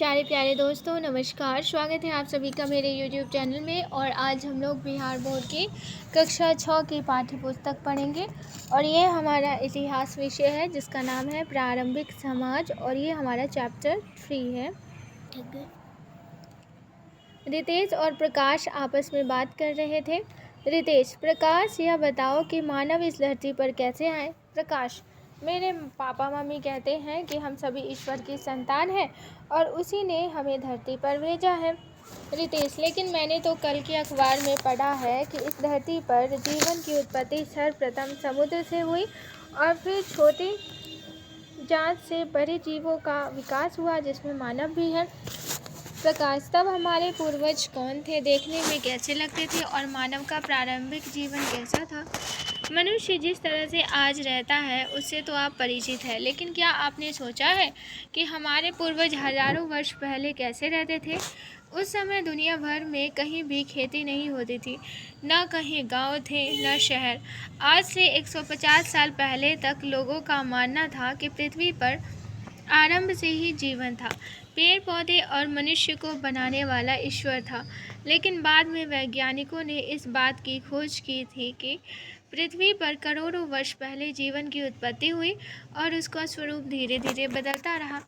प्यारे प्यारे दोस्तों, नमस्कार। स्वागत है आप सभी का मेरे यूट्यूब चैनल में। और आज हम लोग बिहार बोर्ड की कक्षा 6 की पाठ्य पुस्तक पढ़ेंगे। और ये हमारा इतिहास विषय है जिसका नाम है प्रारंभिक समाज, और ये हमारा चैप्टर 3 है। रितेश और प्रकाश आपस में बात कर रहे थे। रितेश: प्रकाश, यह बताओ कि मानव इस धरती पर कैसे आए? प्रकाश: मेरे पापा मम्मी कहते हैं कि हम सभी ईश्वर की संतान हैं और उसी ने हमें धरती पर भेजा है। रितेश: लेकिन मैंने तो कल के अखबार में पढ़ा है कि इस धरती पर जीवन की उत्पत्ति सर्वप्रथम समुद्र से हुई और फिर छोटी जांच से बड़े जीवों का विकास हुआ जिसमें मानव भी है। प्रकाश: तब हमारे पूर्वज कौन थे, देखने में कैसे लगते थे और मानव का प्रारंभिक जीवन कैसा था? मनुष्य जिस तरह से आज रहता है उससे तो आप परिचित हैं, लेकिन क्या आपने सोचा है कि हमारे पूर्वज हजारों वर्ष पहले कैसे रहते थे? उस समय दुनिया भर में कहीं भी खेती नहीं होती थी, न कहीं गांव थे न शहर। आज से 150 साल पहले तक लोगों का मानना था कि पृथ्वी पर आरंभ से ही जीवन था। पेड़ पौधे और मनुष्य को बनाने वाला ईश्वर था। लेकिन बाद में वैज्ञानिकों ने इस बात की खोज की थी कि पृथ्वी पर करोड़ों वर्ष पहले जीवन की उत्पत्ति हुई और उसका स्वरूप धीरे धीरे बदलता रहा।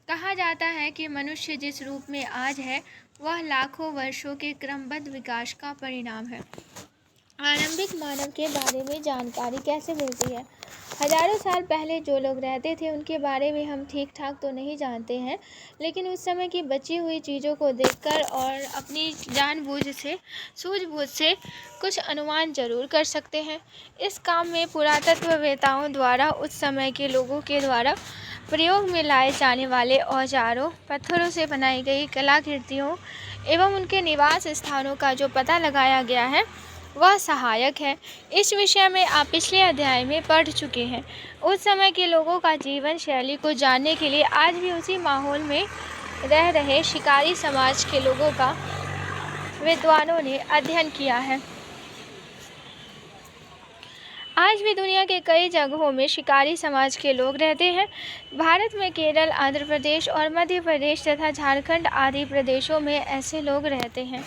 कहा जाता है कि मनुष्य जिस रूप में आज है वह लाखों वर्षों के क्रमबद्ध विकास का परिणाम है। आरंभिक मानव के बारे में जानकारी कैसे मिलती है? हजारों साल पहले जो लोग रहते थे उनके बारे में हम ठीक ठाक तो नहीं जानते हैं, लेकिन उस समय की बची हुई चीज़ों को देखकर और अपनी सूझबूझ से कुछ अनुमान जरूर कर सकते हैं। इस काम में पुरातत्ववेत्ताओं द्वारा उस समय के लोगों के द्वारा प्रयोग में लाए जाने वाले औजारों, पत्थरों से बनाई गई कलाकृतियों एवं उनके निवास स्थानों का जो पता लगाया गया है वह सहायक है। इस विषय में आप पिछले अध्याय में पढ़ चुके हैं। उस समय के लोगों का जीवन शैली को जानने के लिए आज भी उसी माहौल में रह रहे शिकारी समाज के लोगों का विद्वानों ने अध्ययन किया है। आज भी दुनिया के कई जगहों में शिकारी समाज के लोग रहते हैं। भारत में केरल, आंध्र प्रदेश और मध्य प्रदेश तथा झारखंड आदि प्रदेशों में ऐसे लोग रहते हैं।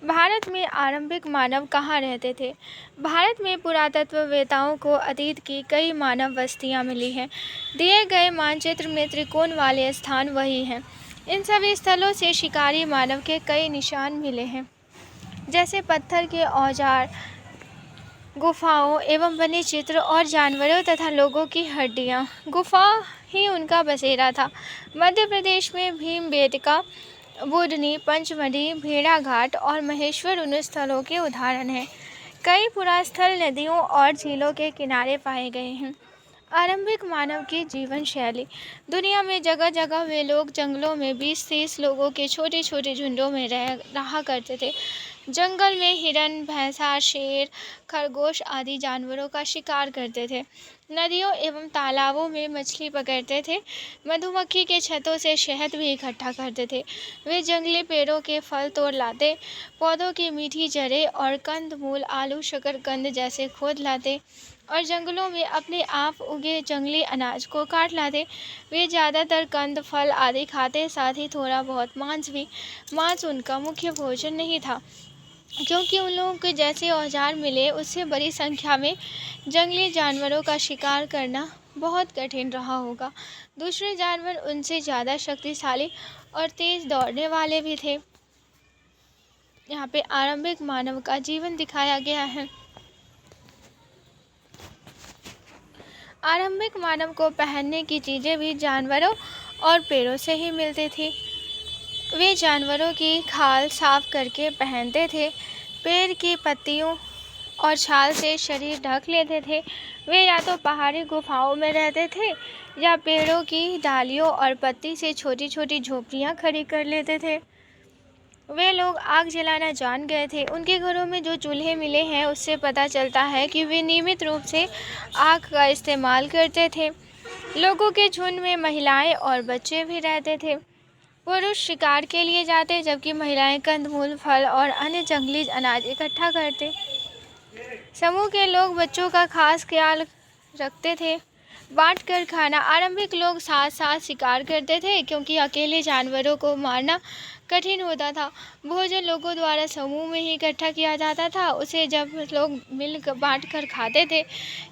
भारत में आरंभिक मानव कहाँ रहते थे? भारत में पुरातत्ववेत्ताओं को अतीत की कई मानव बस्तियाँ मिली हैं। दिए गए मानचित्र में त्रिकोण वाले स्थान वही हैं। इन सभी स्थलों से शिकारी मानव के कई निशान मिले हैं, जैसे पत्थर के औजार, गुफाओं एवं वन्य चित्र और जानवरों तथा लोगों की हड्डियाँ। गुफा ही उनका बसेरा था। मध्य प्रदेश में भीमबेटका, बुधनी, पंचमढ़ी, भेड़ाघाट और महेश्वर उन स्थलों के उदाहरण हैं। कई पुरास्थल नदियों और झीलों के किनारे पाए गए हैं। आरंभिक मानव की जीवन शैली। दुनिया में जगह जगह वे लोग जंगलों में 20-30 लोगों के छोटे छोटे झुंडों में रहा करते थे। जंगल में हिरन, भैंसा, शेर, खरगोश आदि जानवरों का शिकार करते थे। नदियों एवं तालाबों में मछली पकड़ते थे। मधुमक्खी के छत्तों से शहद भी इकट्ठा करते थे। वे जंगली पेड़ों के फल तोड़ लाते, पौधों की मीठी जड़ें और कंद मूल, आलू, शकरकंद जैसे खोद लाते और जंगलों में अपने आप उगे जंगली अनाज को काट लाते। वे ज़्यादातर कंद, फल आदि खाते, साथ ही थोड़ा बहुत मांस भी। मांस उनका मुख्य भोजन नहीं था, क्योंकि उन लोगों को जैसे औजार मिले उससे बड़ी संख्या में जंगली जानवरों का शिकार करना बहुत कठिन रहा होगा। दूसरे जानवर उनसे ज़्यादा शक्तिशाली और तेज़ दौड़ने वाले भी थे। यहाँ पे आरंभिक मानव का जीवन दिखाया गया है। आरंभिक मानव को पहनने की चीज़ें भी जानवरों और पेड़ों से ही मिलती थी। वे जानवरों की खाल साफ करके पहनते थे, पेड़ की पत्तियों और छाल से शरीर ढक लेते थे। वे या तो पहाड़ी गुफाओं में रहते थे या पेड़ों की डालियों और पत्ती से छोटी छोटी झोपड़ियाँ खड़ी कर लेते थे। वे लोग आग जलाना जान गए थे। उनके घरों में जो चूल्हे मिले हैं उससे पता चलता है कि वे नियमित रूप से आग का इस्तेमाल करते थे। लोगों के झुंड में महिलाएं और बच्चे भी रहते थे। पुरुष शिकार के लिए जाते जबकि महिलाएं कंदमूल, फल और अन्य जंगली अनाज इकट्ठा करते। समूह के लोग बच्चों का खास ख्याल रखते थे। बांटकर खाना। आरंभिक लोग साथ साथ शिकार करते थे क्योंकि अकेले जानवरों को मारना कठिन होता था। भोजन लोगों द्वारा समूह में ही इकट्ठा किया जाता था। उसे जब लोग मिल बांट कर खाते थे,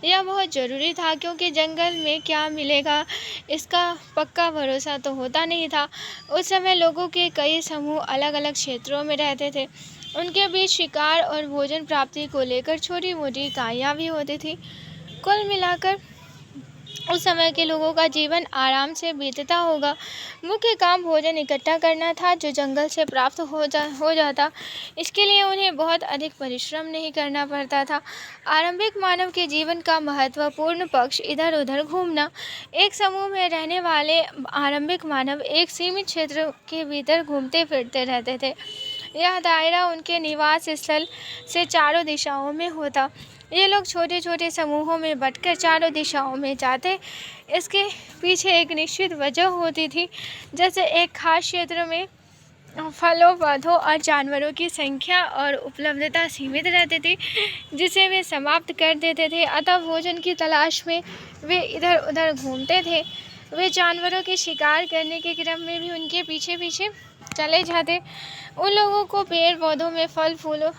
यह बहुत ज़रूरी था क्योंकि जंगल में क्या मिलेगा इसका पक्का भरोसा तो होता नहीं था। उस समय लोगों के कई समूह अलग अलग क्षेत्रों में रहते थे। उनके बीच शिकार और भोजन प्राप्ति को लेकर छोटी मोटी इकाइयाँ भी होती थी। कुल मिलाकर उस समय के लोगों का जीवन आराम से बीतता होगा। मुख्य काम भोजन इकट्ठा करना था जो जंगल से प्राप्त हो जाता। इसके लिए उन्हें बहुत अधिक परिश्रम नहीं करना पड़ता था। आरंभिक मानव के जीवन का महत्वपूर्ण पक्ष इधर उधर घूमना। एक समूह में रहने वाले आरंभिक मानव एक सीमित क्षेत्र के भीतर घूमते फिरते रहते थे। यह दायरा उनके निवास स्थल से चारों दिशाओं में होता। ये लोग छोटे छोटे समूहों में बंटकर चारों दिशाओं में जाते। इसके पीछे एक निश्चित वजह होती थी, जैसे एक खास क्षेत्र में फलों, पौधों और जानवरों की संख्या और उपलब्धता सीमित रहती थी, जिसे वे समाप्त कर देते थे। अतः भोजन की तलाश में वे इधर उधर घूमते थे। वे जानवरों के शिकार करने के क्रम में भी उनके पीछे पीछे चले जाते। उन लोगों को पेड़ पौधों में फल फूल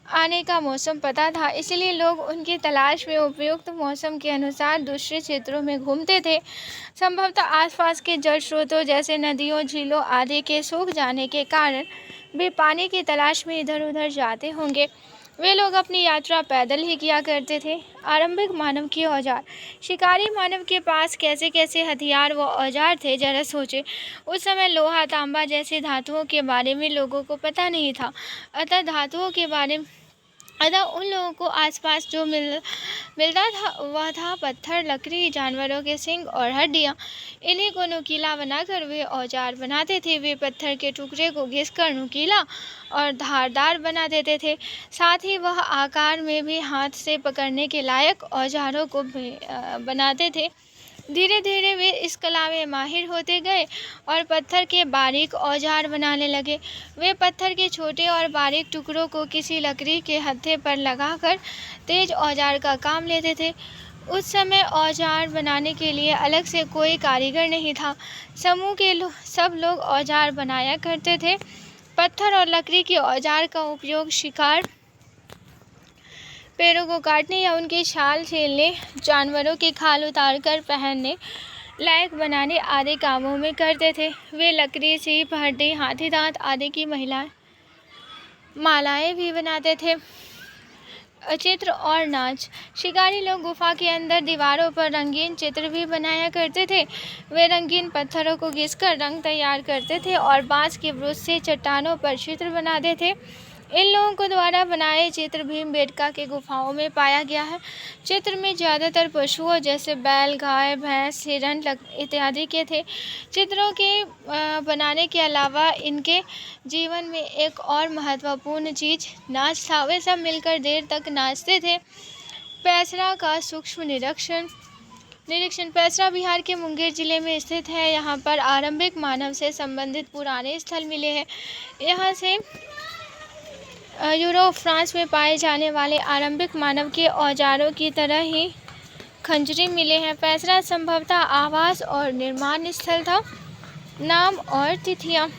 आने का मौसम पता था, इसलिए लोग उनकी तलाश में उपयुक्त मौसम के अनुसार दूसरे क्षेत्रों में घूमते थे। संभवतः आसपास के जल स्रोतों जैसे नदियों, झीलों आदि के सूख जाने के कारण वे पानी की तलाश में इधर उधर जाते होंगे। वे लोग अपनी यात्रा पैदल ही किया करते थे। आरंभिक मानव के औजार। शिकारी मानव के पास कैसे कैसे हथियार व औजार थे, जरा सोचे। उस समय लोहा, तांबा जैसी धातुओं के बारे में लोगों को पता नहीं था। अतः उन लोगों को आसपास जो मिलता था वह था पत्थर, लकड़ी, जानवरों के सींग और हड्डियाँ। इन्हीं को नुकीला बनाकर वे औजार बनाते थे। वे पत्थर के टुकड़े को घिसकर नुकीला और धारदार बना देते थे। साथ ही वह आकार में भी हाथ से पकड़ने के लायक औजारों को बनाते थे। धीरे धीरे वे इस कला में माहिर होते गए और पत्थर के बारीक औजार बनाने लगे। वे पत्थर के छोटे और बारीक टुकड़ों को किसी लकड़ी के हत्थे पर लगाकर तेज औजार का काम लेते थे। उस समय औजार बनाने के लिए अलग से कोई कारीगर नहीं था। समूह के सब लोग औजार बनाया करते थे। पत्थर और लकड़ी के औजार का उपयोग शिकार, पेड़ों को काटने या उनकी छाल छीलने, जानवरों की खाल उतारकर पहनने लायक बनाने आदि कामों में करते थे। वे लकड़ी, सीप, हड्डी, हाथी दांत आदि की मालाएं भी बनाते थे। चित्र और नाच। शिकारी लोग गुफा के अंदर दीवारों पर रंगीन चित्र भी बनाया करते थे। वे रंगीन पत्थरों को घिसकर रंग तैयार करते थे और बांस के ब्रुश से चट्टानों पर चित्र बनाते थे। इन लोगों को द्वारा बनाए चित्र भीमबेटका के गुफाओं में पाया गया है। चित्र में ज़्यादातर पशुओं जैसे बैल, गाय, भैंस, हिरण इत्यादि के थे। चित्रों के बनाने के अलावा इनके जीवन में एक और महत्वपूर्ण चीज़ नाच था। वे सब मिलकर देर तक नाचते थे। पैसरा का सूक्ष्म निरीक्षण। पैसरा बिहार के मुंगेर जिले में स्थित है। यहाँ पर आरंभिक मानव से संबंधित पुराने स्थल मिले हैं। यहाँ से यूरोप, फ्रांस में पाए जाने वाले आरंभिक मानव के औजारों की तरह ही खंजरी मिले हैं। पैसरा संभवतः आवास और निर्माण स्थल था। नाम और तिथियाँ।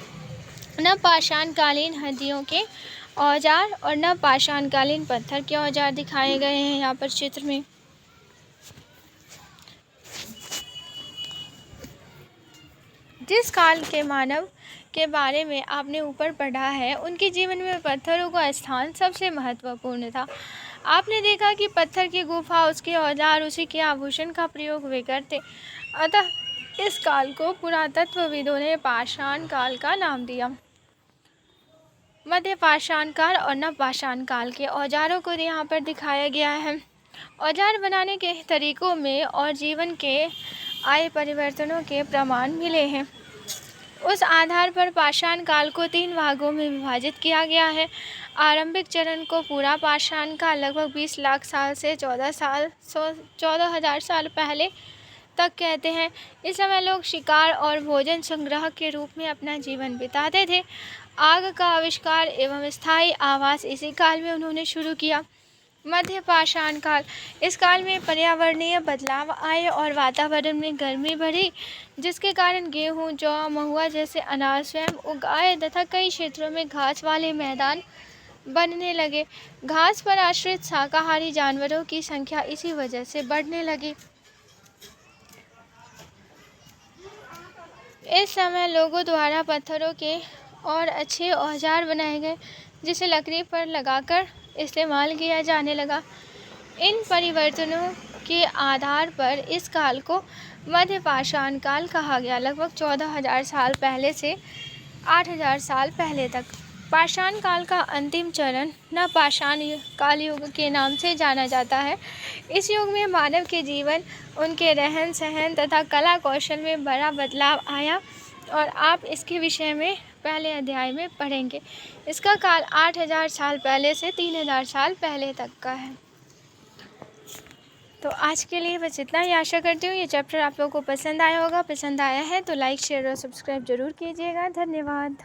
न पाषाणकालीन हड्डियों के औजार और न पाषाणकालीन पत्थर के औजार दिखाए गए हैं यहाँ पर चित्र में। जिस काल के मानव के बारे में आपने ऊपर पढ़ा है, उनके जीवन में पत्थरों का स्थान सबसे महत्वपूर्ण था। आपने देखा कि पत्थर की गुफा, उसके औजार, उसी के आभूषण का प्रयोग वे करते। अतः इस काल को पुरातत्वविदों ने पाषाण काल का नाम दिया। मध्य पाषाण काल और नवपाषाण काल के औजारों को यहाँ पर दिखाया गया है। औजार बनाने के तरीकों में और जीवन के आए परिवर्तनों के प्रमाण मिले हैं। उस आधार पर पाषाण काल को 3 भागों में विभाजित किया गया है। आरंभिक चरण को पूरा पाषाण काल लगभग 20 लाख साल से 14,000 साल पहले तक कहते हैं। इस समय लोग शिकार और भोजन संग्रह के रूप में अपना जीवन बिताते थे। आग का आविष्कार एवं स्थायी आवास इसी काल में उन्होंने शुरू किया। मध्य पाषाण काल। इस काल में पर्यावरणीय बदलाव आए और वातावरण में गर्मी बढ़ी, जिसके कारण गेहूं, जौ, महुआ जैसे अनाज स्वयं उगाए तथा कई क्षेत्रों में घास वाले मैदान बनने लगे। घास पर आश्रित शाकाहारी जानवरों की संख्या इसी वजह से बढ़ने लगी। इस समय लोगों द्वारा पत्थरों के और अच्छे औजार बनाए गए, जिसे लकड़ी पर लगाकर इस्तेमाल किया जाने लगा। इन परिवर्तनों के आधार पर इस काल को मध्य पाषाण काल कहा गया। लगभग 14,000 साल पहले से 8,000 साल पहले तक। पाषाण काल का अंतिम चरण नवपाषाण काल युग के नाम से जाना जाता है। इस युग में मानव के जीवन, उनके रहन सहन तथा कला कौशल में बड़ा बदलाव आया और आप इसके विषय में पहले अध्याय में पढ़ेंगे। इसका काल 8,000 साल पहले से 3,000 साल पहले तक का है। तो आज के लिए बस इतना ही। आशा करती हूँ ये चैप्टर आप लोगों को पसंद आया होगा। पसंद आया है तो लाइक, शेयर और सब्सक्राइब जरूर कीजिएगा। धन्यवाद।